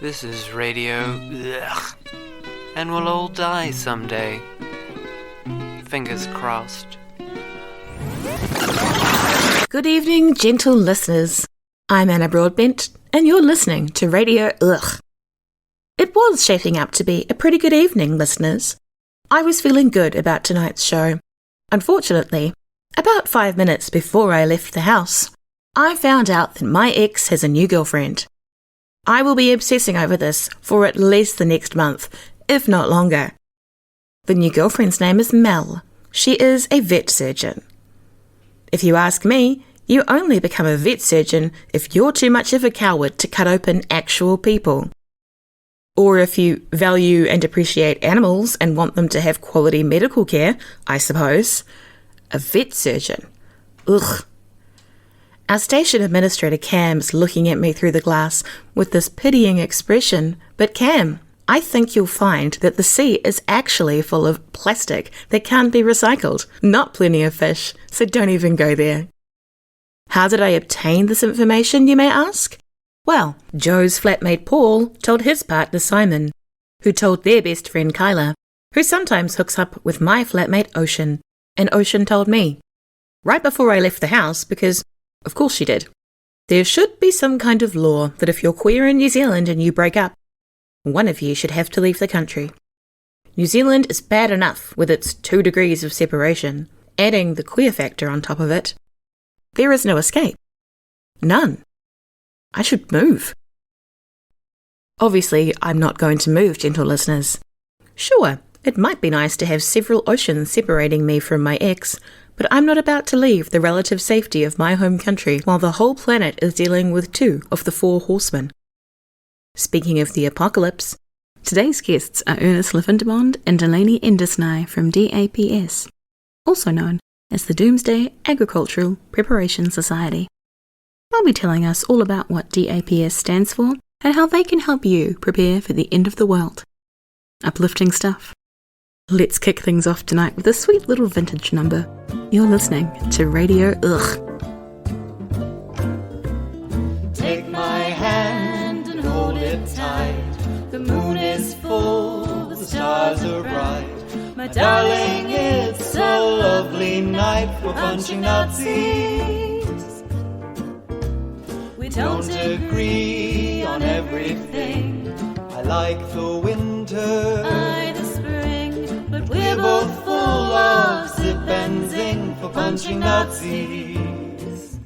This is radio, ugh, and we'll all die someday. Fingers crossed. Good evening, gentle listeners. I'm Anna Broadbent, and you're listening to Radio Ugh. It was shaping up to be a pretty good evening, listeners. I was feeling good about tonight's show. Unfortunately, about 5 minutes before I left the house, I found out that my ex has a new girlfriend. I will be obsessing over this for at least the next month, if not longer. The new girlfriend's name is Mel. She is a vet surgeon. If you ask me, you only become a vet surgeon if you're too much of a coward to cut open actual people. Or if you value and appreciate animals and want them to have quality medical care, I suppose. A vet surgeon. Ugh. Our station administrator Cam's looking at me through the glass with this pitying expression. But Cam, I think you'll find that the sea is actually full of plastic that can't be recycled, not plenty of fish, so don't even go there. How did I obtain this information, you may ask? Well, Joe's flatmate Paul told his partner Simon, who told their best friend Kyla, who sometimes hooks up with my flatmate Ocean, and Ocean told me. Right before I left the house, because of course she did. There should be some kind of law that if you're queer in New Zealand and you break up, one of you should have to leave the country. New Zealand is bad enough with its 2 degrees of separation, adding the queer factor on top of it. There is no escape. None. I should move. Obviously, I'm not going to move, gentle listeners. Sure, it might be nice to have several oceans separating me from my ex, but I'm not about to leave the relative safety of my home country while the whole planet is dealing with 2 of the 4 horsemen. Speaking of the apocalypse, today's guests are Ernest Lafindumonde and Delaney Endisnigh from DAPS, also known as the Doomsday Agricultural Preparation Society. They'll be telling us all about what DAPS stands for and how they can help you prepare for the end of the world. Uplifting stuff. Let's kick things off tonight with a sweet little vintage number. You're listening to Radio Ugh. Take my hand and hold it tight. The moon is full, the stars are bright. My darling, it's a lovely night for punching Nazis. We don't agree on everything. I like the winter, I the spring, but we're both full of zip and zing for punching Nazis.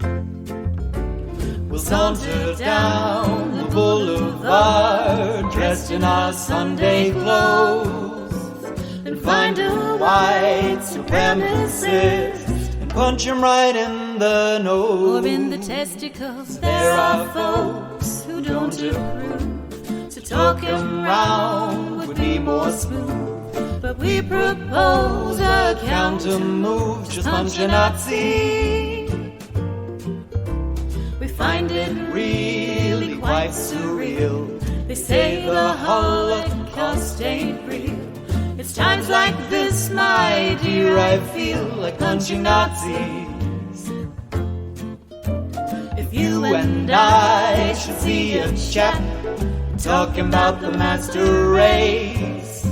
We'll saunter down the boulevard dressed in our Sunday clothes and find a white supremacist and punch him right in the nose. Or in the testicles. There are folks who don't approve, so talk him round would be more smooth. But we propose a counter move, just punch a Nazi. We find it really quite surreal. They say the Holocaust ain't real. It's times like this, my dear, I feel like punching Nazis. If you and I should see a chap talking about the master race,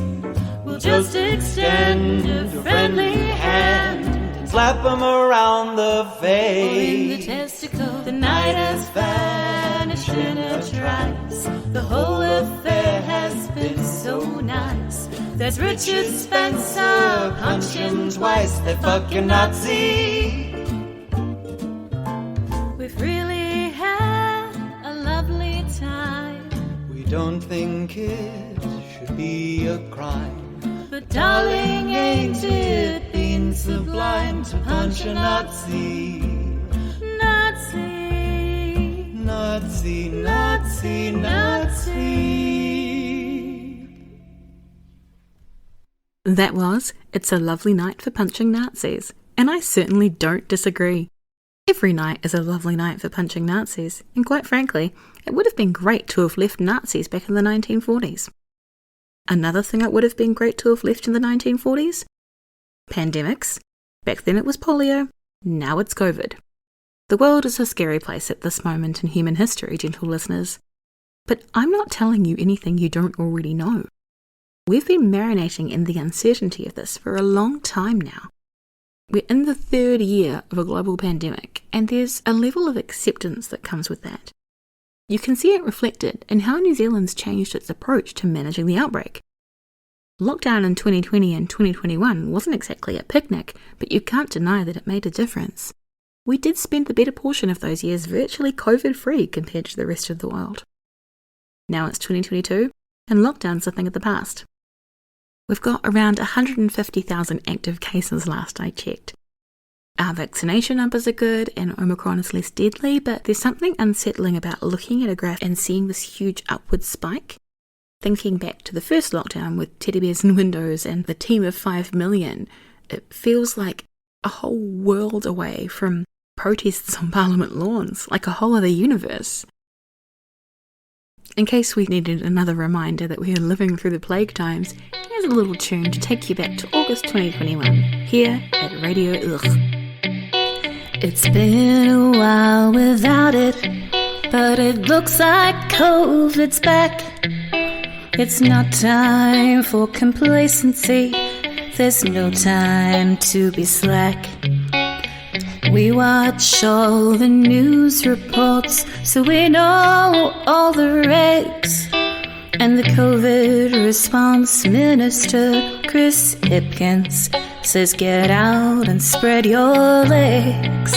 we'll just extend a friendly hand and slap him around the face. Or in the testicle, the night has vanished in a trice. The whole affair has been so nice. There's Richard Spencer punching twice that fucking Nazi. We've really had a lovely time. We don't think it should be a crime, but darling, ain't it been sublime to punch a Nazi? Nazi, Nazi, Nazi, Nazi. That was It's a Lovely Night for Punching Nazis, and I certainly don't disagree. Every night is a lovely night for punching Nazis, and quite frankly, it would have been great to have left Nazis back in the 1940s. Another thing it would have been great to have left in the 1940s? Pandemics. Back then it was polio, now it's COVID. The world is a scary place at this moment in human history, gentle listeners. But I'm not telling you anything you don't already know. We've been marinating in the uncertainty of this for a long time now. We're in the 3rd year of a global pandemic, and there's a level of acceptance that comes with that. You can see it reflected in how New Zealand's changed its approach to managing the outbreak. Lockdown in 2020 and 2021 wasn't exactly a picnic, but you can't deny that it made a difference. We did spend the better portion of those years virtually COVID-free compared to the rest of the world. Now it's 2022, and lockdown's a thing of the past. We've got around 150,000 active cases last I checked. Our vaccination numbers are good and Omicron is less deadly, but there's something unsettling about looking at a graph and seeing this huge upward spike. Thinking back to the first lockdown with teddy bears and windows and the team of 5 million, it feels like a whole world away from protests on Parliament lawns, like a whole other universe. In case we needed another reminder that we are living through the plague times, here's a little tune to take you back to August 2021, here at Radio EUGH. It's been a while without it, but it looks like COVID's back. It's not time for complacency, there's no time to be slack. We watch all the news reports, so we know all the regs. And the COVID response minister, Chris Hipkins, says get out and spread your legs.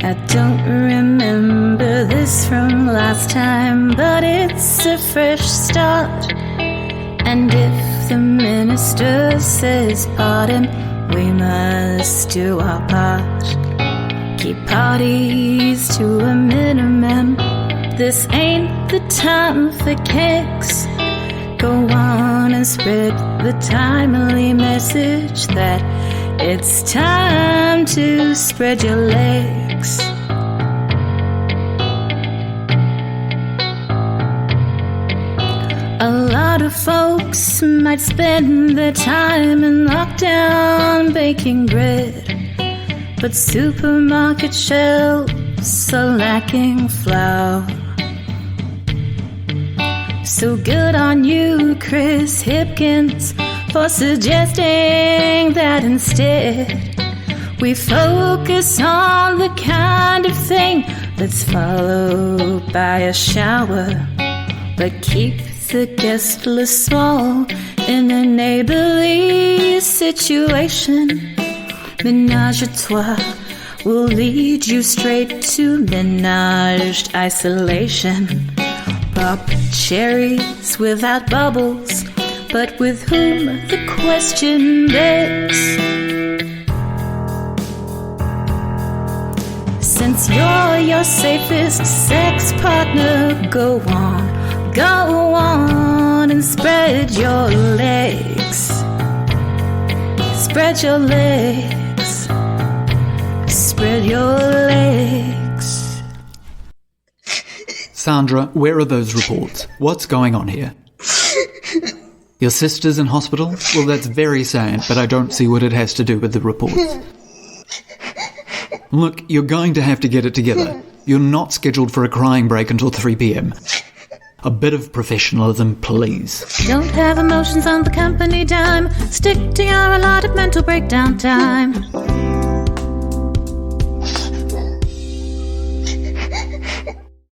I don't remember this from last time, but it's a fresh start. And if the minister says pardon, we must do our part. Keep parties to a minimum, this ain't the time for kicks. Go on and spread the timely message that it's time to spread your legs. A lot of folks might spend their time in lockdown baking bread, but supermarket shelves are lacking flour. So good on you, Chris Hipkins, for suggesting that instead we focus on the kind of thing that's followed by a shower, but keep the guest list small in a neighborly situation. Menage a trois will lead you straight to menaged isolation. Pop cherries without bubbles, but with whom the question begs. Since you're your safest sex partner, go on and spread your legs. Spread your legs. Spread your legs. Sandra, where are those reports? What's going on here? Your sister's in hospital? Well, that's very sad, but I don't see what it has to do with the reports. Look, you're going to have to get it together. You're not scheduled for a crying break until 3 p.m. A bit of professionalism, please. Don't have emotions on the company dime. Stick to your allotted mental breakdown time.